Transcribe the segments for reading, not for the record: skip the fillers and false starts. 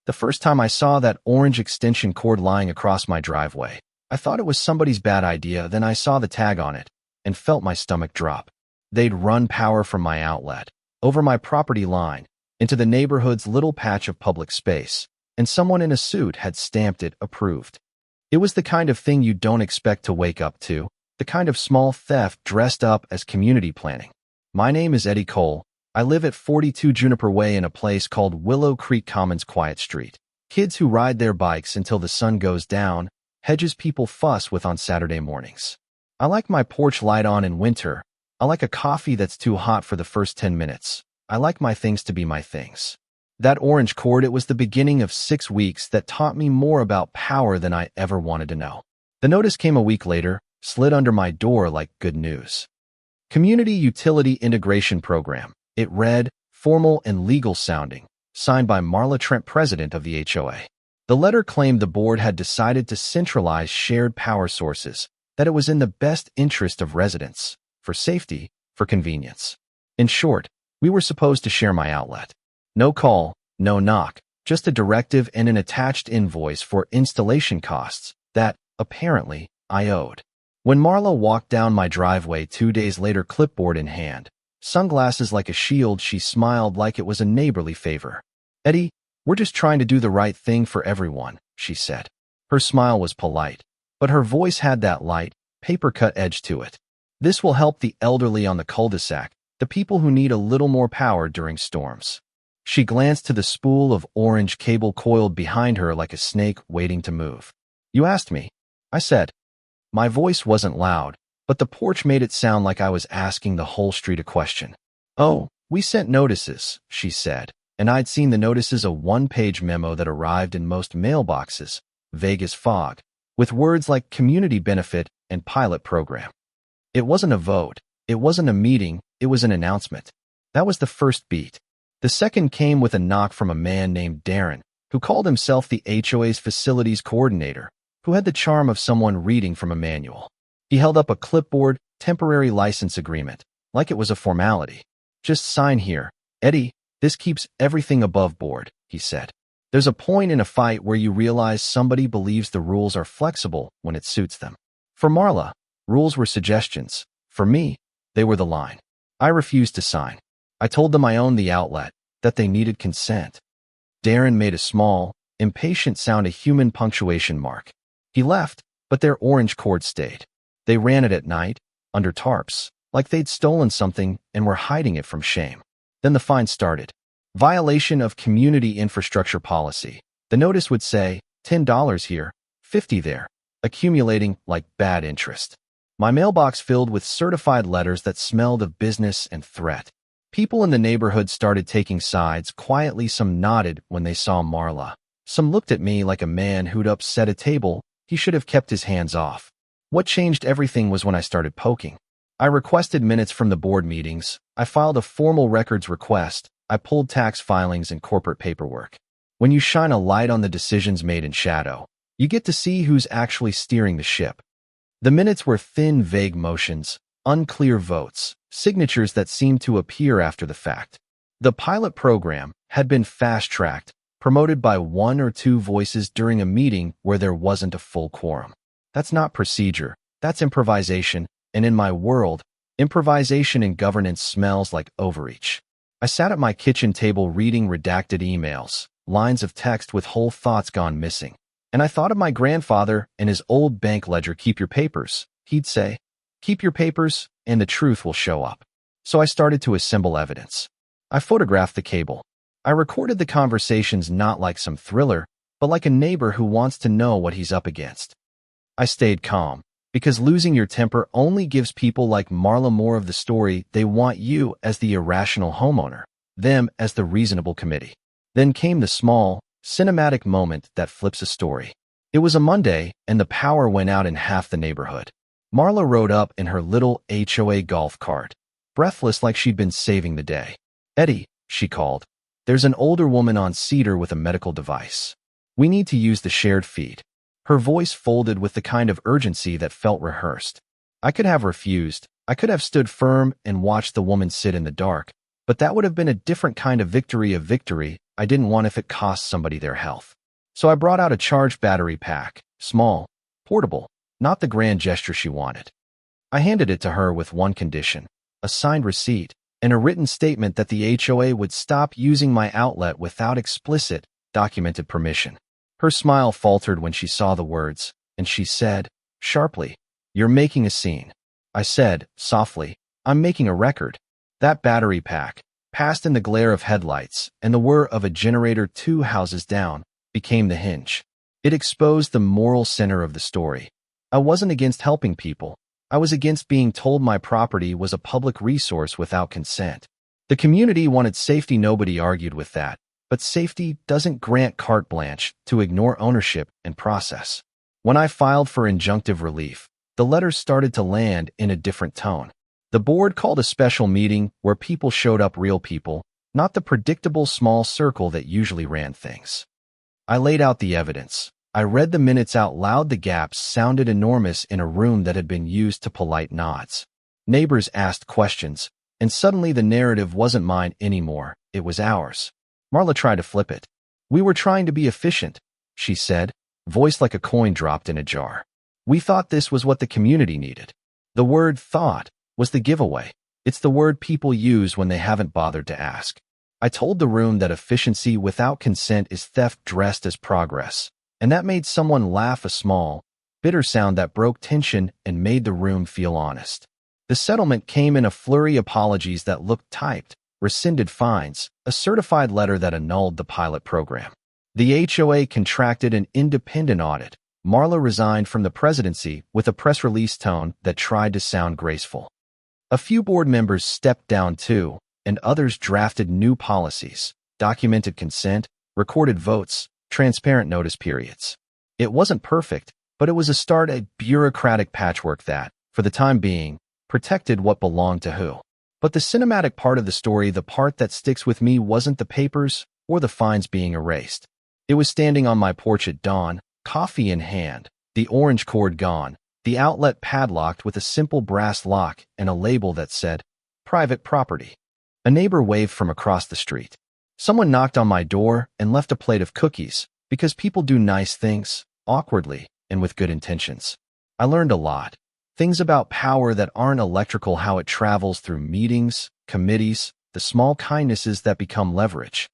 The first time I saw that orange extension cord lying across my driveway, I thought it was somebody's bad idea. Then I saw the tag on it and felt my stomach drop. They'd run power from my outlet, over my property line, into the neighborhood's little patch of public space, and someone in a suit had stamped it approved. It was the kind of thing you don't expect to wake up to, the kind of small theft dressed up as community planning. My name is Eddie Cole. I live at 42 Juniper Way in a place called Willow Creek Commons Quiet Street. Kids who ride their bikes until the sun goes down, hedges people fuss with on Saturday mornings. I like my porch light on in winter. I like a coffee that's too hot for the first 10 minutes. I like my things to be my things. That orange cord, it was the beginning of 6 weeks that taught me more about power than I ever wanted to know. The notice came a week later, slid under my door like good news. Community Utility Integration Program. It read, formal and legal sounding, signed by Marla Trent, president of the HOA. The letter claimed the board had decided to centralize shared power sources, that it was in the best interest of residents, for safety, for convenience. In short, we were supposed to share my outlet. No call, no knock, just a directive and an attached invoice for installation costs that, apparently, I owed. When Marla walked down my driveway 2 days later, clipboard in hand, sunglasses like a shield, she smiled like it was a neighborly favor. "Eddie, we're just trying to do the right thing for everyone," she said. Her smile was polite, but her voice had that light, paper-cut edge to it. "This will help the elderly on the cul-de-sac, the people who need a little more power during storms." She glanced to the spool of orange cable coiled behind her like a snake waiting to move. "You asked me," I said. My voice wasn't loud, but the porch made it sound like I was asking the whole street a question. "Oh, we sent notices," she said, and I'd seen the notices, a one-page memo that arrived in most mailboxes, vague as fog, with words like community benefit and pilot program. It wasn't a vote, it wasn't a meeting, it was an announcement. That was the first beat. The second came with a knock from a man named Darren, who called himself the HOA's facilities coordinator, who had the charm of someone reading from a manual. He held up a clipboard, temporary license agreement, like it was a formality. "Just sign here, Eddie, this keeps everything above board," he said. "There's a point in a fight where you realize somebody believes the rules are flexible when it suits them." For Marla, rules were suggestions. For me, they were the line. I refused to sign. I told them I owned the outlet, that they needed consent. Darren made a small, impatient sound, a human punctuation mark. He left, but their orange cord stayed. They ran it at night, under tarps, like they'd stolen something and were hiding it from shame. Then the fine started. Violation of community infrastructure policy. The notice would say, $10 here, $50 there, accumulating like bad interest. My mailbox filled with certified letters that smelled of business and threat. People in the neighborhood started taking sides. Quietly, some nodded when they saw Marla. Some looked at me like a man who'd upset a table he should have kept his hands off. What changed everything was when I started poking. I requested minutes from the board meetings. I filed a formal records request. I pulled tax filings and corporate paperwork. When you shine a light on the decisions made in shadow, you get to see who's actually steering the ship. The minutes were thin, vague motions, unclear votes, signatures that seemed to appear after the fact. The pilot program had been fast-tracked, promoted by 1 or 2 voices during a meeting where there wasn't a full quorum. That's not procedure, that's improvisation, and in my world, improvisation in governance smells like overreach. I sat at my kitchen table reading redacted emails, lines of text with whole thoughts gone missing. And I thought of my grandfather and his old bank ledger. "Keep your papers," he'd say. "Keep your papers, and the truth will show up." So I started to assemble evidence. I photographed the cable. I recorded the conversations, not like some thriller, but like a neighbor who wants to know what he's up against. I stayed calm, because losing your temper only gives people like Marla more of the story. They want you as the irrational homeowner, them as the reasonable committee. Then came the small, cinematic moment that flips a story. It was a Monday, and the power went out in half the neighborhood. Marla rode up in her little HOA golf cart, breathless like she'd been saving the day. "Eddie," she called, "there's an older woman on Cedar with a medical device. We need to use the shared feed." Her voice folded with the kind of urgency that felt rehearsed. I could have refused. I could have stood firm and watched the woman sit in the dark, but that would have been a different kind of victory I didn't want if it cost somebody their health. So I brought out a charged battery pack, small, portable, not the grand gesture she wanted. I handed it to her with one condition, a signed receipt, and a written statement that the HOA would stop using my outlet without explicit, documented permission. Her smile faltered when she saw the words, and she said, sharply, "You're making a scene." I said, softly, "I'm making a record." That battery pack, passed in the glare of headlights and the whir of a generator 2 houses down, became the hinge. It exposed the moral center of the story. I wasn't against helping people. I was against being told my property was a public resource without consent. The community wanted safety, nobody argued with that, but safety doesn't grant carte blanche to ignore ownership and process. When I filed for injunctive relief, the letters started to land in a different tone. The board called a special meeting where people showed up, real people, not the predictable small circle that usually ran things. I laid out the evidence. I read the minutes out loud. The gaps sounded enormous in a room that had been used to polite nods. Neighbors asked questions, and suddenly the narrative wasn't mine anymore, it was ours. Marla tried to flip it. "We were trying to be efficient," she said, voice like a coin dropped in a jar. "We thought this was what the community needed." The word "thought" was the giveaway. It's the word people use when they haven't bothered to ask. I told the room that efficiency without consent is theft dressed as progress, and that made someone laugh, a small, bitter sound that broke tension and made the room feel honest. The settlement came in a flurry: apologies that looked typed, rescinded fines, a certified letter that annulled the pilot program. The HOA contracted an independent audit. Marla resigned from the presidency with a press release tone that tried to sound graceful. A few board members stepped down too, and others drafted new policies, documented consent, recorded votes, transparent notice periods. It wasn't perfect, but it was a start, a bureaucratic patchwork that, for the time being, protected what belonged to who. But the cinematic part of the story, the part that sticks with me, wasn't the papers or the fines being erased. It was standing on my porch at dawn, coffee in hand, the orange cord gone, the outlet padlocked with a simple brass lock and a label that said, "Private property." A neighbor waved from across the street. Someone knocked on my door and left a plate of cookies, because people do nice things, awkwardly, and with good intentions. I learned a lot. Things about power that aren't electrical, how it travels through meetings, committees, the small kindnesses that become leverage.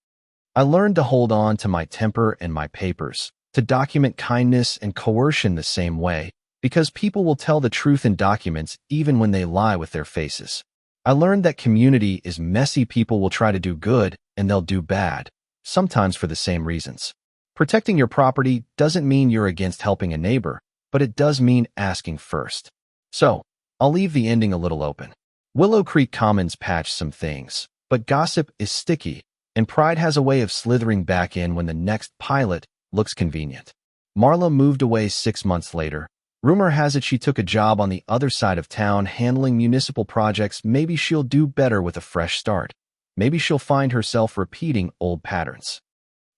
I learned to hold on to my temper and my papers, to document kindness and coercion the same way, because people will tell the truth in documents even when they lie with their faces. I learned that community is messy. People will try to do good, and they'll do bad, sometimes for the same reasons. Protecting your property doesn't mean you're against helping a neighbor, but it does mean asking first. So, I'll leave the ending a little open. Willow Creek Commons patched some things, but gossip is sticky, and pride has a way of slithering back in when the next pilot looks convenient. Marla moved away 6 months later. Rumor has it she took a job on the other side of town handling municipal projects. Maybe she'll do better with a fresh start. Maybe she'll find herself repeating old patterns.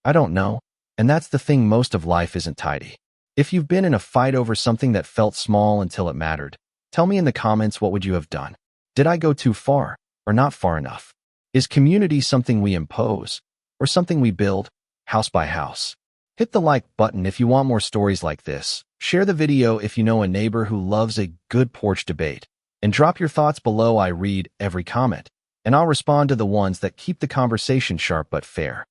I don't know, and that's the thing, most of life isn't tidy. If you've been in a fight over something that felt small until it mattered, tell me in the comments, what would you have done? Did I go too far, or not far enough? Is community something we impose, or something we build, house by house? Hit the like button if you want more stories like this. Share the video if you know a neighbor who loves a good porch debate. And drop your thoughts below. I read every comment, and I'll respond to the ones that keep the conversation sharp but fair.